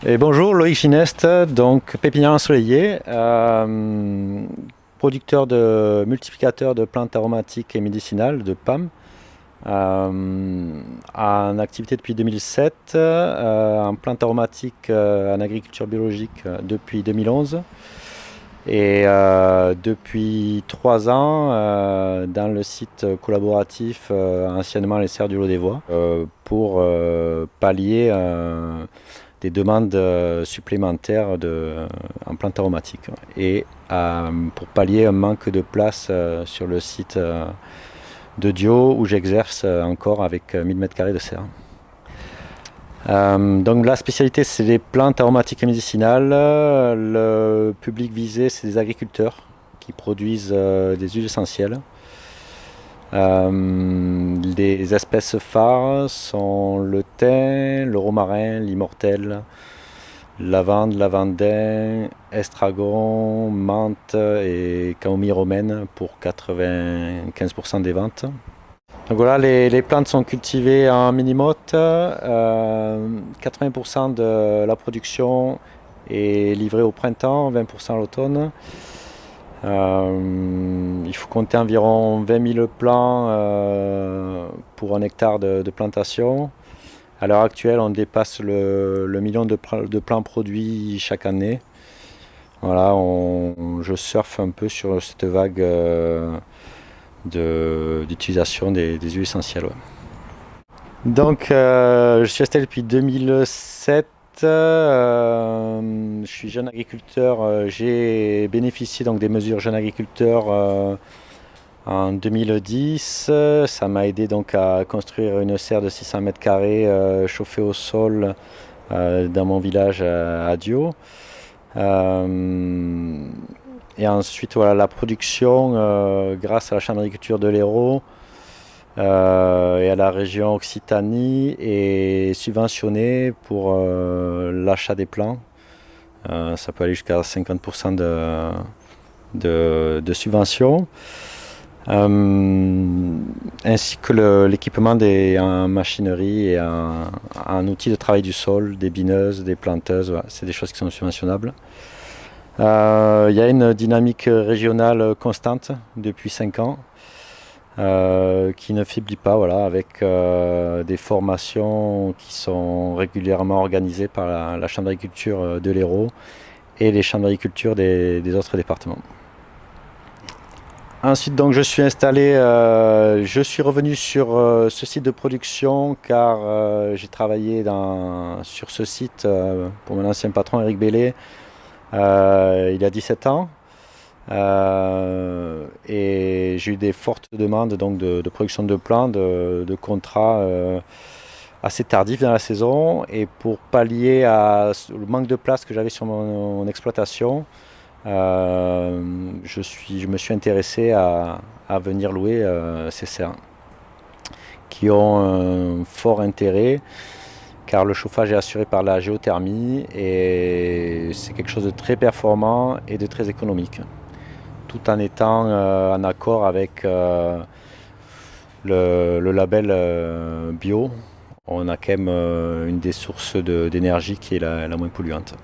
Et bonjour, Loïc Gineste, donc pépinière ensoleillée, producteur de multiplicateurs de plantes aromatiques et médicinales, de PAM, en activité depuis 2007, en plantes aromatiques en agriculture biologique depuis 2011 et depuis 3 ans dans le site collaboratif anciennement les Serres du Lot des Voies pour pallier des demandes supplémentaires en plantes aromatiques et pour pallier un manque de place sur le site de Dio où j'exerce encore avec 1000 m² de serre. Donc la spécialité c'est les plantes aromatiques et médicinales. Le public visé c'est des agriculteurs qui produisent des huiles essentielles. Les espèces phares sont le thym, le romarin, l'immortelle, lavande, lavandin, estragon, menthe et camomille romaine pour 95% des ventes. Donc voilà, les plantes sont cultivées en mini-motte. 80% de la production est livrée au printemps, 20% à l'automne. Il faut compter environ 20 000 plants pour un hectare de plantation. À l'heure actuelle, on dépasse le million de plants produits chaque année. Voilà, je surfe un peu sur cette vague d'utilisation des huiles essentielles. Ouais. Donc, je suis installé depuis 2007. Je suis jeune agriculteur. J'ai bénéficié donc des mesures jeune agriculteur en 2010. Ça m'a aidé donc à construire une serre de 600 m² chauffée au sol dans mon village à Dio. Et ensuite, voilà, la production, grâce à la Chambre d'agriculture de l'Hérault et à la région Occitanie, est subventionnée pour l'achat des plants. Ça peut aller jusqu'à 50% de subvention. Ainsi que l'équipement en machinerie et en outils de travail du sol, des bineuses, des planteuses, voilà, c'est des choses qui sont subventionnables. Il y a une dynamique régionale constante depuis 5 ans qui ne faiblit pas, voilà, avec des formations qui sont régulièrement organisées par la Chambre d'agriculture de l'Hérault et les chambres d'agriculture des autres départements. Ensuite, donc, je suis installé, je suis revenu sur ce site de production car j'ai travaillé sur ce site pour mon ancien patron Eric Bellet il y a 17 ans. Et j'ai eu des fortes demandes donc, de production de plants, de contrats assez tardifs dans la saison. Et pour pallier le manque de place que j'avais sur mon exploitation, je me suis intéressé à venir louer ces serres qui ont un fort intérêt car le chauffage est assuré par la géothermie et c'est quelque chose de très performant et de très économique, tout en étant en accord avec le label bio. On a quand même une des sources d'énergie qui est la moins polluante.